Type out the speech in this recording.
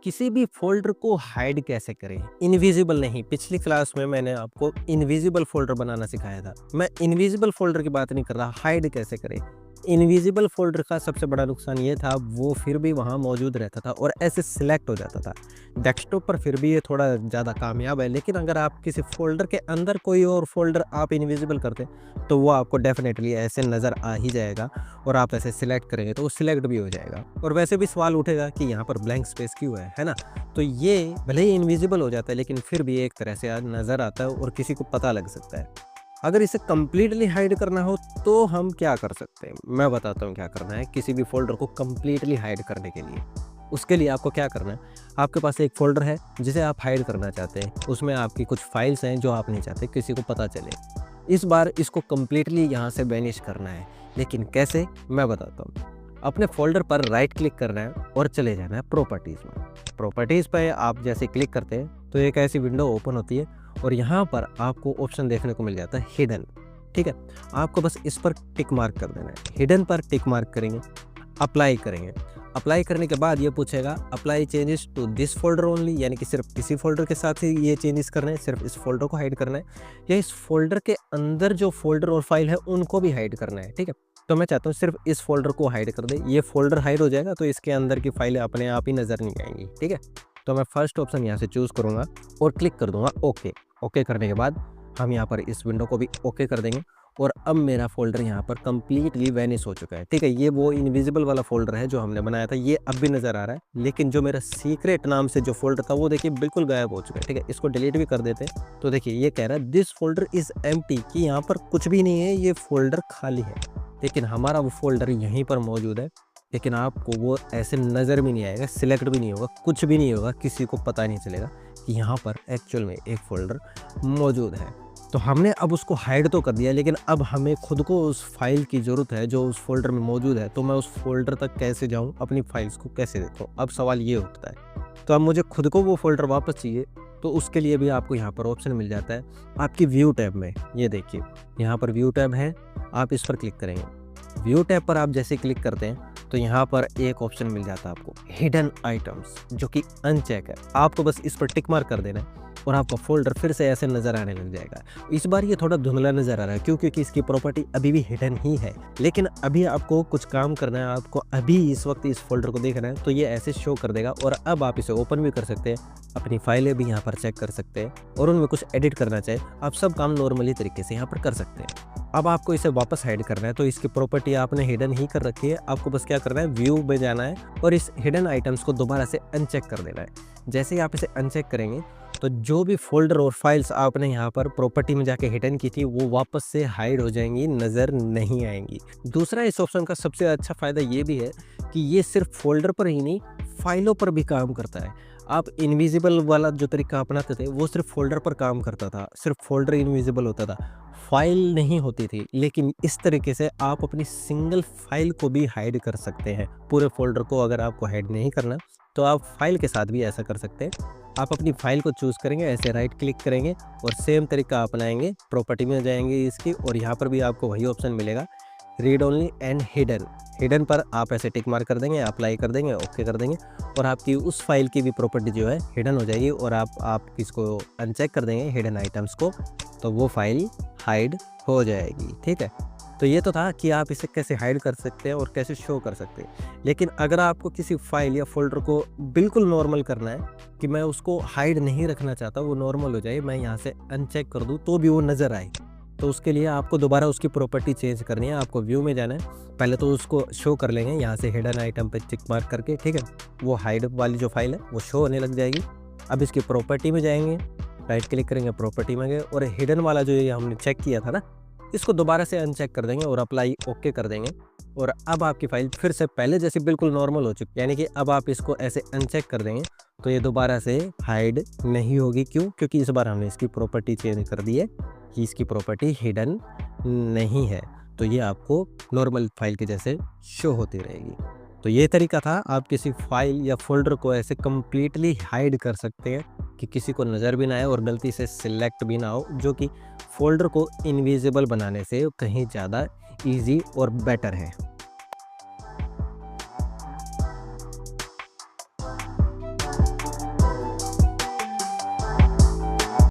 किसी भी फ़ोल्डर को हाइड कैसे करें? इनविज़िबल नहीं, पिछली क्लास में मैंने आपको इनविज़िबल फ़ोल्डर बनाना सिखाया था। मैं इनविज़िबल फ़ोल्डर की बात नहीं कर रहा, हाइड कैसे करें? इनविज़िबल फ़ोल्डर का सबसे बड़ा नुकसान ये था, वो फिर भी वहाँ मौजूद रहता था और ऐसे सिलेक्ट हो जाता था। डेस्कटॉप पर फिर भी ये थोड़ा ज़्यादा कामयाब है, लेकिन अगर आप किसी फ़ोल्डर के अंदर कोई और फ़ोल्डर आप इनविज़िबल करते, तो वो आपको डेफ़िनेटली ऐसे नज़र आ ही जाएगा और आप ऐसे सिलेक्ट करेंगे तो वो सिलेक्ट भी हो जाएगा। और वैसे भी सवाल उठेगा कि यहाँ पर ब्लैंक स्पेस क्यों है ना? तो ये भले ही इनविज़िबल हो जाता है, लेकिन फिर भी एक तरह से नज़र आता है और किसी को पता लग सकता है। अगर इसे कंप्लीटली हाइड करना हो तो हम क्या कर सकते हैं? मैं बताता हूँ क्या करना है किसी भी फ़ोल्डर को कंप्लीटली हाइड करने के लिए। उसके लिए आपको क्या करना है, आपके पास एक फ़ोल्डर है जिसे आप हाइड करना चाहते हैं। उसमें आपकी कुछ फाइल्स हैं जो आप नहीं चाहते किसी को पता चले। इस बार इसको कंप्लीटली यहाँ से बैनिश करना है, लेकिन कैसे? मैं बताता हूँ। अपने फ़ोल्डर पर राइट क्लिक करना है और चले जाना है प्रॉपर्टीज़ में। प्रॉपर्टीज़ पे आप जैसे क्लिक करते हैं तो एक ऐसी विंडो ओपन होती है और यहाँ पर आपको ऑप्शन देखने को मिल जाता है हिडन। ठीक है, आपको बस इस पर टिक मार्क कर देना है। हिडन पर टिक मार्क करेंगे, अप्लाई करेंगे। अप्लाई करने के बाद ये पूछेगा apply changes to this folder only, यानी कि सिर्फ इसी फोल्डर के साथ ही ये चेंजेस करने हैं, सिर्फ इस फोल्डर को हाइड करना है, या इस फोल्डर के अंदर जो फोल्डर और फाइल है उनको भी हाइड करना है। ठीक है, तो मैं चाहता हूँ सिर्फ इस फोल्डर को हाइड कर दे। ये फोल्डर हाइड हो जाएगा तो इसके अंदर की फाइलें अपने आप ही नज़र नहीं आएंगी। ठीक है, तो मैं फर्स्ट ऑप्शन यहाँ से चूज़ करूँगा और क्लिक कर दूंगा ओके। ओके करने के बाद हम यहाँ पर इस विंडो को भी ओके कर देंगे और अब मेरा फ़ोल्डर यहाँ पर कंप्लीटली वैनिश हो चुका है। ठीक है, ये वो इनविजिबल वाला फ़ोल्डर है जो हमने बनाया था, ये अब भी नज़र आ रहा है, लेकिन जो मेरा सीक्रेट नाम से जो फ़ोल्डर था वो देखिए बिल्कुल गायब हो चुका है। ठीक है, इसको डिलीट भी कर देते हैं तो देखिए ये कह रहा है दिस फोल्डर इज़ एम्प्टी, कि यहाँ पर कुछ भी नहीं है, ये फ़ोल्डर खाली है। लेकिन हमारा वो फ़ोल्डर यहीं पर मौजूद है, लेकिन आपको वो ऐसे नज़र भी नहीं आएगा, सिलेक्ट भी नहीं होगा, कुछ भी नहीं होगा, किसी को पता नहीं चलेगा कि यहाँ पर एक्चुअल में एक फ़ोल्डर मौजूद है। तो हमने अब उसको हाइड तो कर दिया, लेकिन अब हमें खुद को उस फाइल की ज़रूरत है जो उस फ़ोल्डर में मौजूद है। तो मैं उस फ़ोल्डर तक कैसे जाऊँ, अपनी फाइल्स को कैसे देखूँ? अब सवाल ये उठता है। तो अब मुझे खुद को वो फ़ोल्डर वापस चाहिए, तो उसके लिए भी आपको यहाँ पर ऑप्शन मिल जाता है आपकी व्यू टैब में। ये देखिए यहाँ पर व्यू टैब है, आप इस पर क्लिक करेंगे। व्यू टैब पर आप जैसे क्लिक करते हैं तो यहाँ पर एक ऑप्शन मिल जाता है आपको हिडन आइटम्स, जो कि अनचेक है। आपको बस इस पर टिक मार्क कर देना है और आपका फोल्डर फिर से ऐसे नज़र आने लग जाएगा। इस बार ये थोड़ा धुंधला नज़र आ रहा है क्योंकि इसकी प्रॉपर्टी अभी भी हिडन ही है, लेकिन अभी आपको कुछ काम करना है, आपको अभी इस वक्त इस फोल्डर को देखना है तो ये ऐसे शो कर देगा। और अब आप इसे ओपन भी कर सकते हैं, अपनी फाइलें भी यहाँ पर चेक कर सकते हैं और उनमें कुछ एडिट करना चाहे आप सब काम नॉर्मली तरीके से यहाँ पर कर सकते हैं। अब आपको इसे वापस हाइड करना है तो इसकी प्रॉपर्टी आपने हिडन ही कर रखी है। आपको बस क्या करना है, व्यू में जाना है और इस हिडन आइटम्स को दोबारा से अनचेक कर देना है। जैसे ही आप इसे अनचेक करेंगे तो जो भी फोल्डर और फाइल्स आपने यहाँ पर प्रॉपर्टी में जाके हिडन की थी वो वापस से हाइड हो जाएंगी, नज़र नहीं आएंगी। दूसरा इस ऑप्शन का सबसे अच्छा फ़ायदा ये भी है कि ये सिर्फ फोल्डर पर ही नहीं, फाइलों पर भी काम करता है। आप इनविजिबल वाला जो तरीका अपनाते थे वो सिर्फ फोल्डर पर काम करता था, सिर्फ फोल्डर इनविजिबल होता था, फाइल नहीं होती थी। लेकिन इस तरीके से आप अपनी सिंगल फाइल को भी हाइड कर सकते हैं। पूरे फोल्डर को अगर आपको हाइड नहीं करना तो आप फाइल के साथ भी ऐसा कर सकते हैं। आप अपनी फाइल को चूज़ करेंगे, ऐसे राइट क्लिक करेंगे और सेम तरीका अपनाएंगे, प्रॉपर्टी में जाएंगे इसकी और यहाँ पर भी आपको वही ऑप्शन मिलेगा read only and hidden. Hidden पर आप ऐसे टिक मार्क कर देंगे, अप्लाई कर देंगे, ओके कर देंगे और आपकी उस फाइल की भी प्रॉपर्टी जो है हिडन हो जाएगी और आप इसको अनचेक कर देंगे हिडन आइटम्स को, तो वो फाइल हाइड हो जाएगी। ठीक है, तो ये तो था कि आप इसे कैसे हाइड कर सकते हैं और कैसे शो कर सकते हैं। लेकिन अगर आपको किसी फाइल या फोल्डर को बिल्कुल नॉर्मल करना है कि मैं उसको हाइड नहीं रखना चाहता, वो नॉर्मल हो जाए, मैं यहाँ से अनचेक कर दूँ तो भी वो नज़र आए, तो उसके लिए आपको दोबारा उसकी प्रॉपर्टी चेंज करनी है। आपको व्यू में जाना है, पहले तो उसको शो कर लेंगे यहाँ से हिडन आइटम पे टिक मार्क करके। ठीक है, वो हाइड वाली जो फाइल है वो शो होने लग जाएगी। अब इसकी प्रॉपर्टी में जाएंगे, राइट क्लिक करेंगे, प्रॉपर्टी में गए और हिडन वाला जो ये हमने चेक किया था ना, इसको दोबारा से अनचेक कर देंगे और अप्लाई ओके कर देंगे और अब आपकी फाइल फिर से पहले जैसे बिल्कुल नॉर्मल हो चुकी है। यानी कि अब आप इसको ऐसे अनचेक कर देंगे तो ये दोबारा से हाइड नहीं होगी। क्यों? क्योंकि इस बार हमने इसकी प्रॉपर्टी चेंज कर दी है कि इसकी प्रॉपर्टी हिडन नहीं है, तो ये आपको नॉर्मल फाइल के जैसे शो होती रहेगी। तो ये तरीका था, आप किसी फाइल या फोल्डर को ऐसे कम्प्लीटली हाइड कर सकते हैं कि किसी को नज़र भी ना आए और गलती से सिलेक्ट भी ना हो, जो कि फोल्डर को इनविजिबल बनाने से कहीं ज़्यादा ईजी और बेटर है।